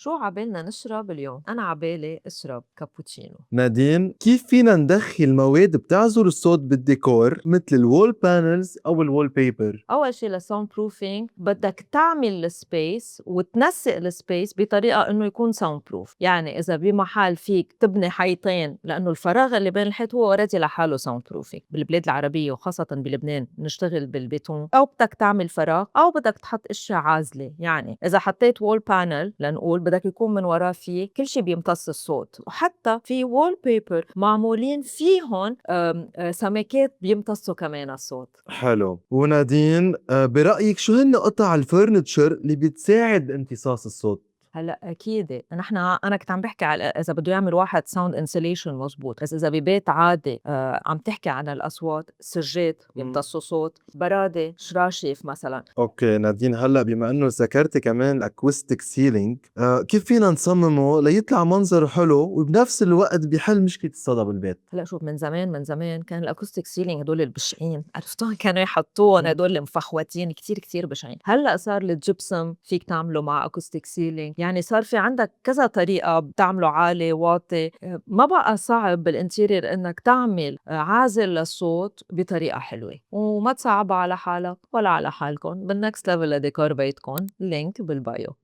شو عبالنا نشرب اليوم؟ أنا عبالي أشرب كابوتشينو. نادين، كيف فينا ندخل مواد بتعزل الصوت بالديكور مثل الوول بانلز أو الوول بيبر؟ أول شي للساوند بروفينج بدك تعمل السبيس وتنسق السبيس بطريقة إنه يكون ساوند بروف، يعني إذا بمحل فيك تبني حيطين لأنه الفراغ اللي بين الحيط هو اوريدي لحاله ساوند بروفينج، بالبلاد العربية وخاصة بلبنان نشتغل بالبيتون، أو بدك تعمل فراغ أو بدك تحط أشياء عازلة، يعني إذا حطيت وول بانل لنقول بدك يكون من وراه فيه كل شي بيمتص الصوت، وحتى في وول بيبر معمولين فيهن سمكات بيمتصوا كمان الصوت. حلو. ونادين، برأيك شو هن قطع الفرنتشر اللي بتساعد امتصاص الصوت؟ هلأ أكيد أنا كنت عم باحكي على إذا بده يعمل واحد sound insulation مضبوط، بس إذا ببيت عادي عم تحكي عن الأصوات، سجّاد بيمتصّوا صوت، برادة، شراشف مثلًا. اوكي نادين، هلا بما انه ذكرتي كمان الاكوستيك سيلينج، كيف فينا نصممه ليطلع منظره حلو وبنفس الوقت بيحل مشكلة الصدى بالبيت؟ هلأ شوف من زمان كان الacoustic ceiling هدول البشعين عرفتوهم كانوا يحطّوهم هدول المفخوتين كتير بشعين، هلأ صار الجبسم فيك تعمله مع acoustic ceiling، يعني صار في عندك كذا طريقة بتعمله عالي، واطي، ما بقى صعب بالinterior إنّك تعمل عازل للصوت بطريقة حلوة، وما تصعّبها على حالك ولا على حالكم، بالnext level لديكور بيتكم link بالbio.